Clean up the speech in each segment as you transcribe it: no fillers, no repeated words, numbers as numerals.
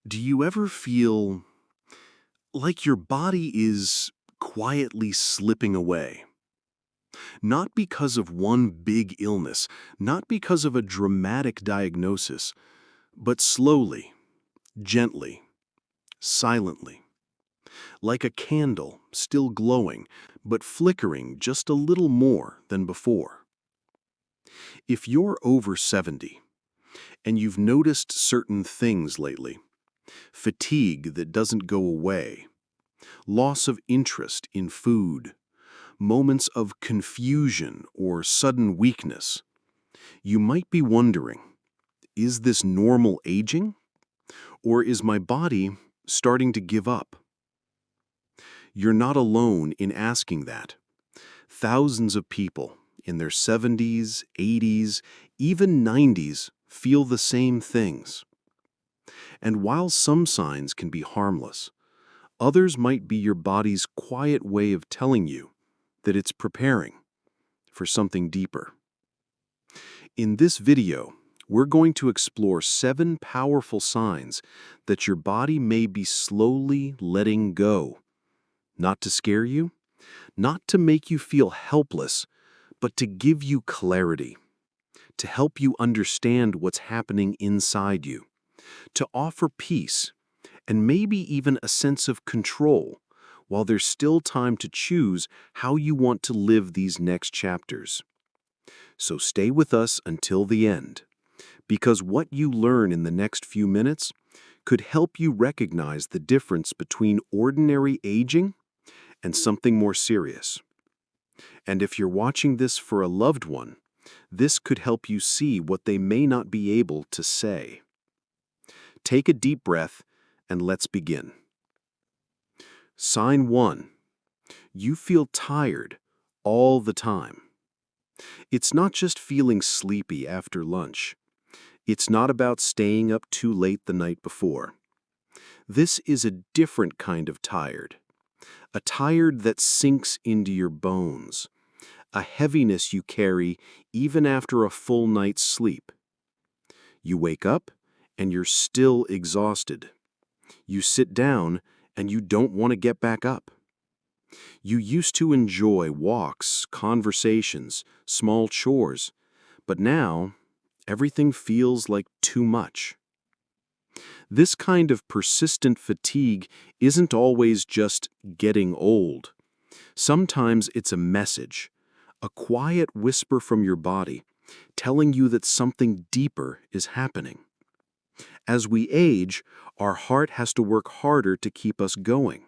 Do you ever feel like your body is quietly slipping away? Not because of one big illness, not because of a dramatic diagnosis, but slowly, gently, silently. Like a candle still glowing, but flickering just a little more than before. If you're over 70 and you've noticed certain things lately, fatigue that doesn't go away, loss of interest in food, moments of confusion or sudden weakness, you might be wondering, is this normal aging? Or is my body starting to give up? You're not alone in asking that. Thousands of people in their 70s, 80s, even 90s feel the same things. And while some signs can be harmless, others might be your body's quiet way of telling you that it's preparing for something deeper. In this video, we're going to explore 7 powerful signs that your body may be slowly letting go. Not to scare you, not to make you feel helpless, but to give you clarity, to help you understand what's happening inside you, to offer peace, and maybe even a sense of control, while there's still time to choose how you want to live these next chapters. So stay with us until the end, because what you learn in the next few minutes could help you recognize the difference between ordinary aging and something more serious. And if you're watching this for a loved one, this could help you see what they may not be able to say. Take a deep breath and let's begin. Sign 1. You feel tired all the time. It's not just feeling sleepy after lunch. It's not about staying up too late the night before. This is a different kind of tired. A tired that sinks into your bones. A heaviness you carry even after a full night's sleep. You wake up and you're still exhausted. You sit down and you don't want to get back up. You used to enjoy walks, conversations, small chores, but now everything feels like too much. This kind of persistent fatigue isn't always just getting old. Sometimes it's a message, a quiet whisper from your body, telling you that something deeper is happening. As we age, our heart has to work harder to keep us going.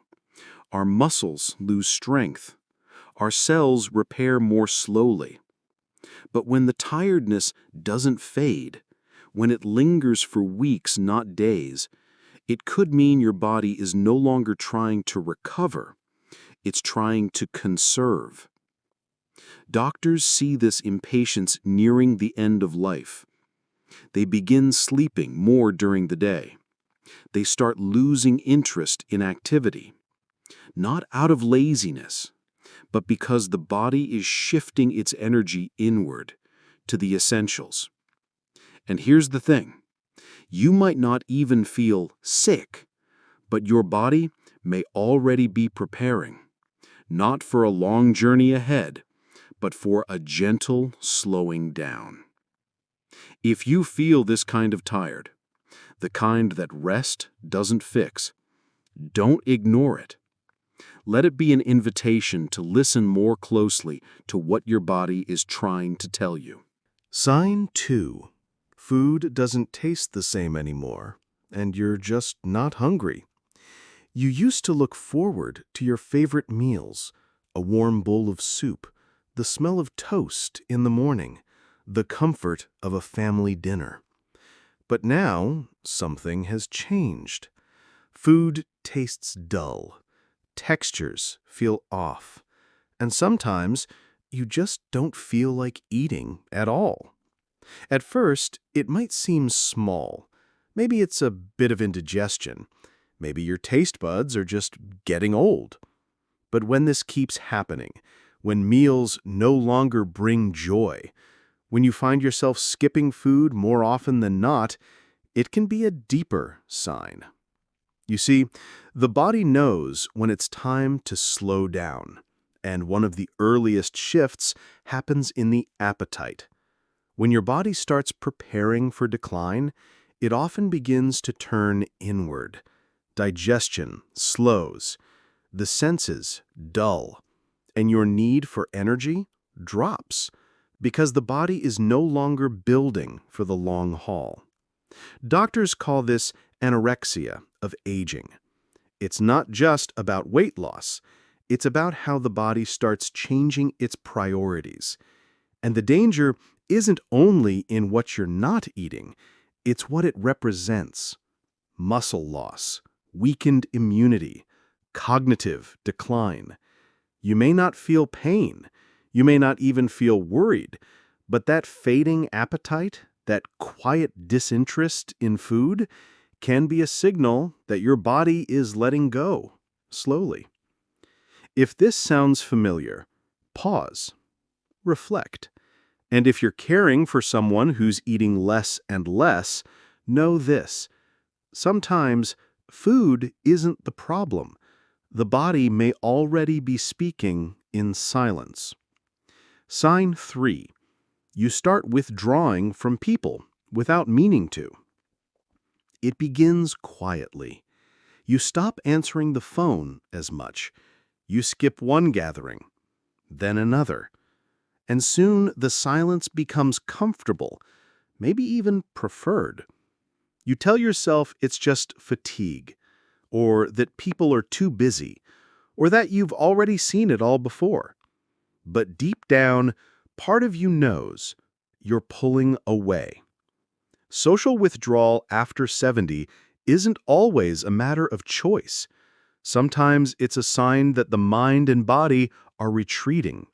Our muscles lose strength. Our cells repair more slowly. But when the tiredness doesn't fade, when it lingers for weeks, not days, it could mean your body is no longer trying to recover. It's trying to conserve. Doctors see this impatience nearing the end of life. They begin sleeping more during the day. They start losing interest in activity, not out of laziness, but because the body is shifting its energy inward to the essentials. And here's the thing, you might not even feel sick, but your body may already be preparing, not for a long journey ahead, but for a gentle slowing down. If you feel this kind of tired, the kind that rest doesn't fix, don't ignore it. Let it be an invitation to listen more closely to what your body is trying to tell you. Sign 2. Food doesn't taste the same anymore, and you're just not hungry. You used to look forward to your favorite meals, a warm bowl of soup, the smell of toast in the morning, the comfort of a family dinner. But now, something has changed. Food tastes dull. Textures feel off. And sometimes, you just don't feel like eating at all. At first, it might seem small. Maybe it's a bit of indigestion. Maybe your taste buds are just getting old. But when this keeps happening, when meals no longer bring joy, when you find yourself skipping food more often than not, it can be a deeper sign. You see, the body knows when it's time to slow down, and one of the earliest shifts happens in the appetite. When your body starts preparing for decline, it often begins to turn inward. Digestion slows, the senses dull, and your need for energy drops because the body is no longer building for the long haul. Doctors call this anorexia of aging. It's not just about weight loss. It's about how the body starts changing its priorities. And the danger isn't only in what you're not eating, it's what it represents. Muscle loss, weakened immunity, cognitive decline. You may not feel pain, you may not even feel worried, but that fading appetite, that quiet disinterest in food, can be a signal that your body is letting go, slowly. If this sounds familiar, pause, reflect. And if you're caring for someone who's eating less and less, know this. Sometimes food isn't the problem. The body may already be speaking in silence. Sign 3. You start withdrawing from people without meaning to. It begins quietly. You stop answering the phone as much. You skip one gathering, then another. And soon the silence becomes comfortable, maybe even preferred. You tell yourself it's just fatigue, or that people are too busy, or that you've already seen it all before. But deep down, part of you knows you're pulling away. Social withdrawal after 70 isn't always a matter of choice. Sometimes it's a sign that the mind and body are retreating,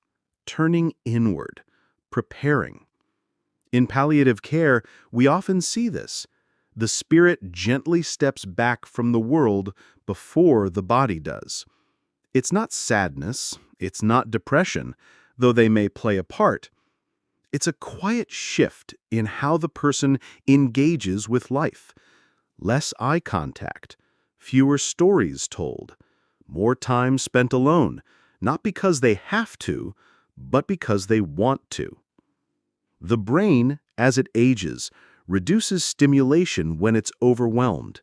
turning inward, preparing. In palliative care, we often see this. The spirit gently steps back from the world before the body does. It's not sadness, it's not depression, though they may play a part. It's a quiet shift in how the person engages with life. Less eye contact, fewer stories told, more time spent alone, not because they have to, but because they want to. The brain, as it ages, reduces stimulation when it's overwhelmed.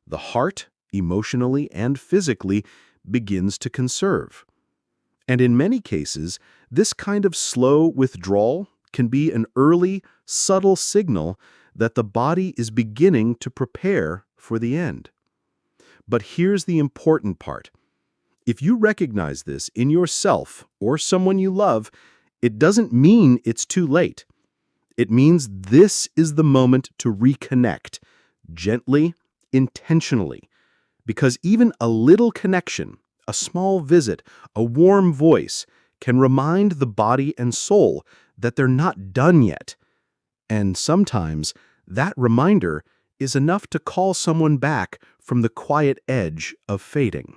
The heart, emotionally and physically, begins to conserve. And in many cases, this kind of slow withdrawal can be an early, subtle signal that the body is beginning to prepare for the end. But here's the important part. If you recognize this in yourself or someone you love, it doesn't mean it's too late. It means this is the moment to reconnect, gently, intentionally. Because even a little connection, a small visit, a warm voice, can remind the body and soul that they're not done yet. And sometimes that reminder is enough to call someone back from the quiet edge of fading.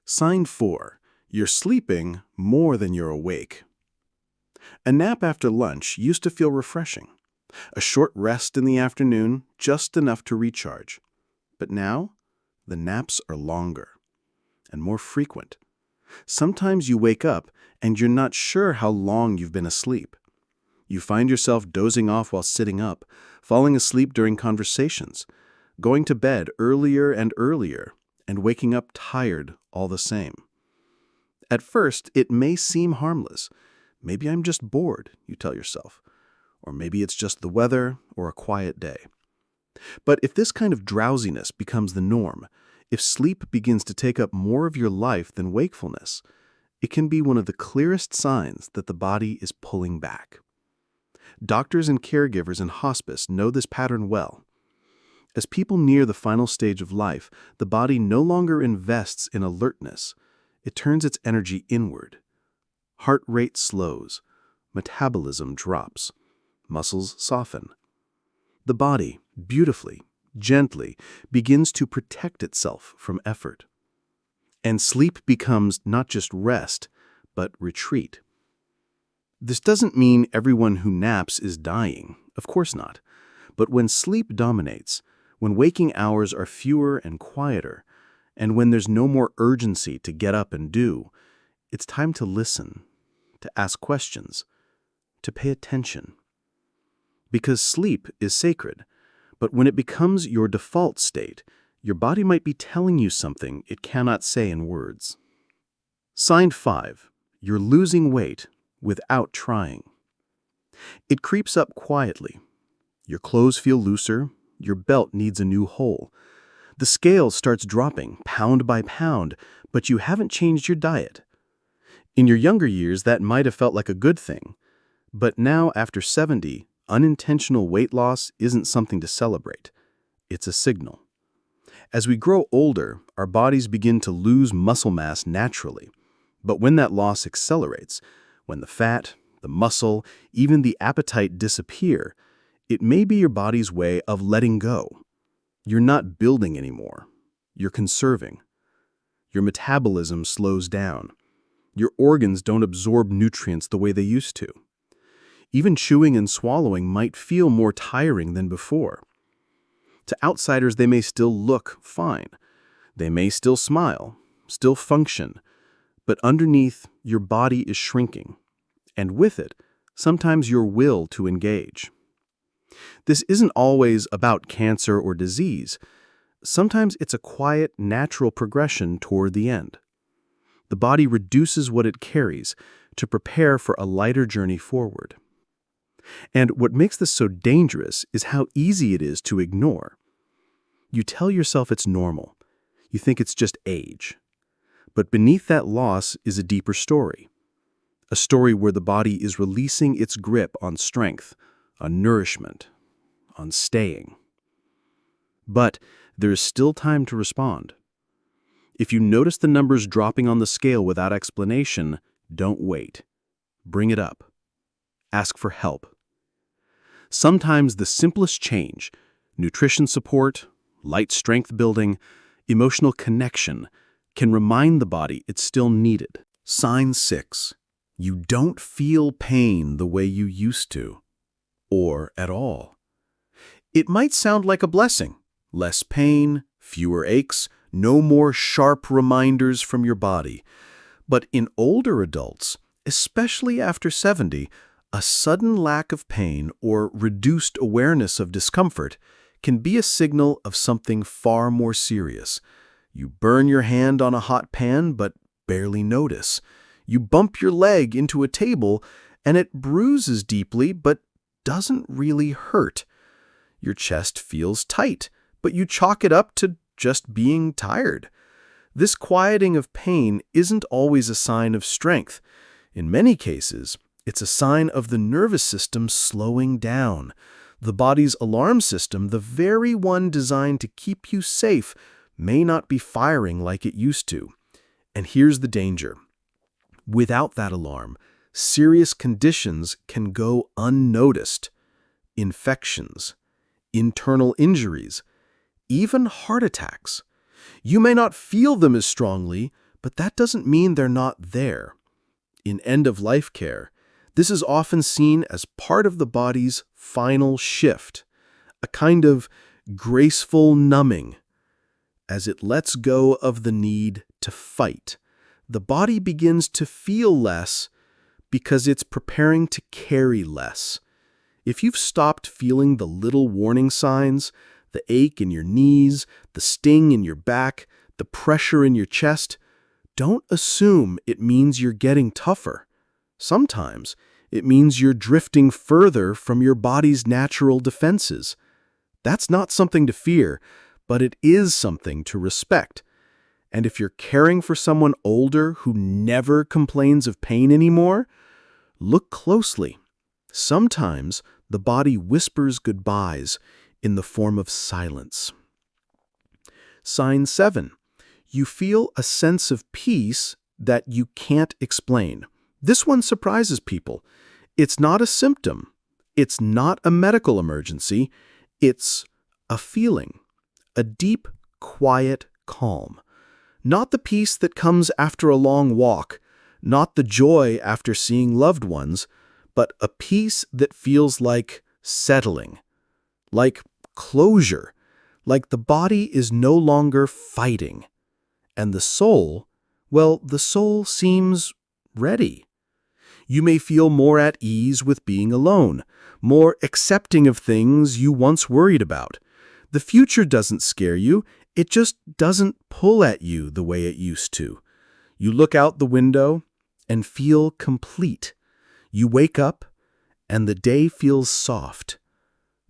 Sign 4. You're sleeping more than you're awake. A nap after lunch used to feel refreshing. A short rest in the afternoon, just enough to recharge. But now, the naps are longer and more frequent. Sometimes you wake up and you're not sure how long you've been asleep. You find yourself dozing off while sitting up, falling asleep during conversations, going to bed earlier and earlier, and waking up tired all the same. At first, it may seem harmless. Maybe I'm just bored, you tell yourself. Or maybe it's just the weather or a quiet day. But if this kind of drowsiness becomes the norm, if sleep begins to take up more of your life than wakefulness, it can be one of the clearest signs that the body is pulling back. Doctors and caregivers in hospice know this pattern well. As people near the final stage of life, the body no longer invests in alertness. It turns its energy inward. Heart rate slows. Metabolism drops. Muscles soften. The body, beautifully, gently, begins to protect itself from effort. And sleep becomes not just rest, but retreat. This doesn't mean everyone who naps is dying. Of course not. But when sleep dominates, when waking hours are fewer and quieter, And when there's no more urgency to get up and do, it's time to listen, to ask questions, to pay attention. Because sleep is sacred, but when it becomes your default state, your body might be telling you something it cannot say in words. Sign 5. You're losing weight without trying. It creeps up quietly. Your clothes feel looser, your belt needs a new hole. The scale starts dropping pound by pound, but you haven't changed your diet. In your younger years, that might have felt like a good thing. But now, after 70, unintentional weight loss isn't something to celebrate. It's a signal. As we grow older, our bodies begin to lose muscle mass naturally. But when that loss accelerates, when the fat, the muscle, even the appetite disappear, it may be your body's way of letting go. You're not building anymore. You're conserving. Your metabolism slows down. Your organs don't absorb nutrients the way they used to. Even chewing and swallowing might feel more tiring than before. To outsiders, they may still look fine. They may still smile, still function. But underneath, your body is shrinking. And with it, sometimes your will to engage. This isn't always about cancer or disease. Sometimes it's a quiet, natural progression toward the end. The body reduces what it carries to prepare for a lighter journey forward. And what makes this so dangerous is how easy it is to ignore. You tell yourself it's normal. You think it's just age. But beneath that loss is a deeper story. A story where the body is releasing its grip on strength, on nourishment, on staying. But there is still time to respond. If you notice the numbers dropping on the scale without explanation, don't wait. Bring it up. Ask for help. Sometimes the simplest change, nutrition support, light strength building, emotional connection, can remind the body it's still needed. Sign 6. You don't feel pain the way you used to, or at all. It might sound like a blessing. Less pain, fewer aches, no more sharp reminders from your body. But in older adults, especially after 70, a sudden lack of pain or reduced awareness of discomfort can be a signal of something far more serious. You burn your hand on a hot pan but barely notice. You bump your leg into a table and it bruises deeply but doesn't really hurt. Your chest feels tight, but you chalk it up to just being tired. This quieting of pain isn't always a sign of strength. In many cases, it's a sign of the nervous system slowing down. The body's alarm system, the very one designed to keep you safe, may not be firing like it used to. And here's the danger. Without that alarm, serious conditions can go unnoticed. Infections, internal injuries, even heart attacks. You may not feel them as strongly, but that doesn't mean they're not there. In end-of-life care, this is often seen as part of the body's final shift, a kind of graceful numbing. As it lets go of the need to fight, the body begins to feel less because it's preparing to carry less. If you've stopped feeling the little warning signs, the ache in your knees, the sting in your back, the pressure in your chest, don't assume it means you're getting tougher. Sometimes it means you're drifting further from your body's natural defenses. That's not something to fear, but it is something to respect. And if you're caring for someone older who never complains of pain anymore, look closely. Sometimes the body whispers goodbyes in the form of silence. Sign 7. You feel a sense of peace that you can't explain. This one surprises people. It's not a symptom. It's not a medical emergency. It's a feeling, a deep, quiet calm. Not the peace that comes after a long walk, not the joy after seeing loved ones, but a peace that feels like settling, like closure, like the body is no longer fighting. And the soul, well, the soul seems ready. You may feel more at ease with being alone, more accepting of things you once worried about. The future doesn't scare you, it just doesn't pull at you the way it used to. You look out the window and feel complete. You wake up and the day feels soft.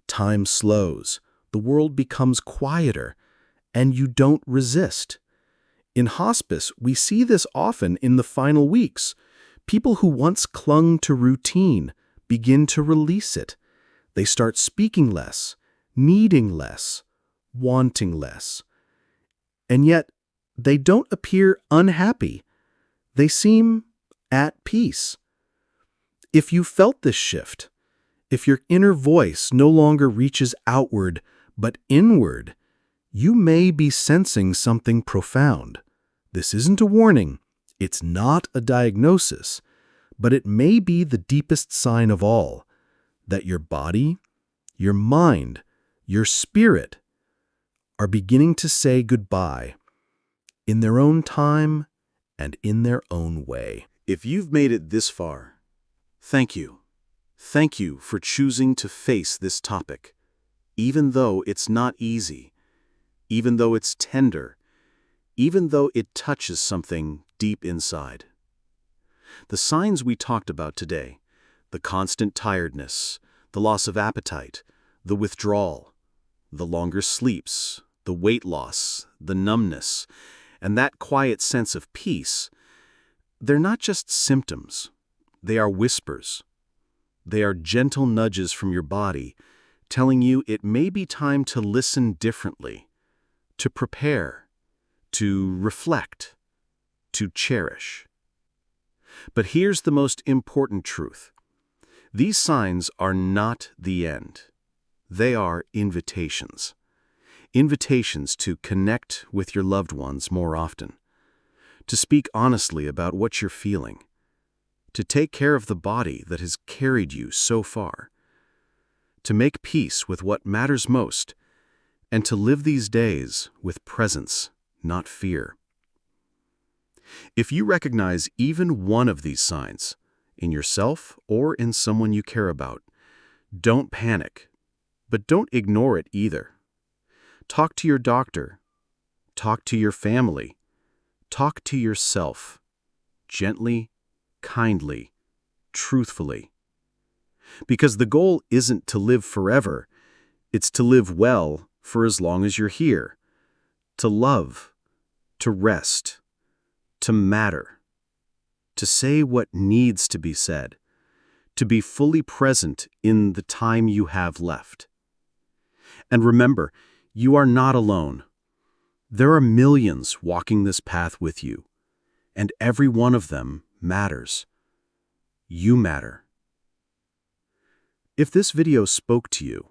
Time slows, the world becomes quieter, and you don't resist. In hospice, we see this often in the final weeks. People who once clung to routine begin to release it. They start speaking less, needing less, wanting less. And yet, they don't appear unhappy. They seem at peace. If you felt this shift, if your inner voice no longer reaches outward but inward, you may be sensing something profound. This isn't a warning, it's not a diagnosis, but it may be the deepest sign of all, that your body, your mind, your spirit are beginning to say goodbye in their own time and in their own way. If you've made it this far, thank you. Thank you for choosing to face this topic, even though it's not easy, even though it's tender, even though it touches something deep inside. The signs we talked about today, the constant tiredness, the loss of appetite, the withdrawal, the longer sleeps, the weight loss, the numbness, and that quiet sense of peace, they're not just symptoms. They are whispers. They are gentle nudges from your body telling you it may be time to listen differently, to prepare, to reflect, to cherish. But here's the most important truth. These signs are not the end. They are invitations. Invitations to connect with your loved ones more often, to speak honestly about what you're feeling, to take care of the body that has carried you so far, to make peace with what matters most, and to live these days with presence, not fear. If you recognize even one of these signs, in yourself or in someone you care about, don't panic, but don't ignore it either. Talk to your doctor. Talk to your family. Talk to yourself. Gently, kindly, truthfully. Because the goal isn't to live forever, it's to live well for as long as you're here. To love, to rest, to matter, to say what needs to be said, to be fully present in the time you have left. And remember, you are not alone. There are millions walking this path with you, and every one of them matters. You matter. If this video spoke to you,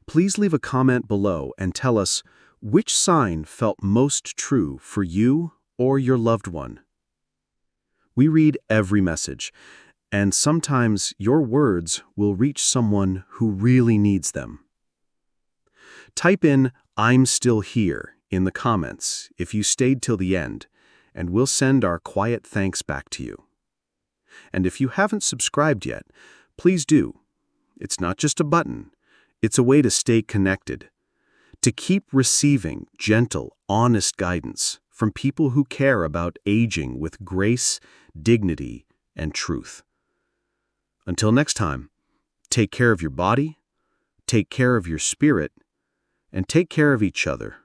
please leave a comment below and tell us which sign felt most true for you or your loved one. We read every message, and sometimes your words will reach someone who really needs them. Type in "I'm still here" in the comments if you stayed till the end, and we'll send our quiet thanks back to you. And if you haven't subscribed yet, please do. It's not just a button, it's a way to stay connected, to keep receiving gentle, honest guidance from people who care about aging with grace, dignity, and truth. Until next time, take care of your body, take care of your spirit, and take care of each other.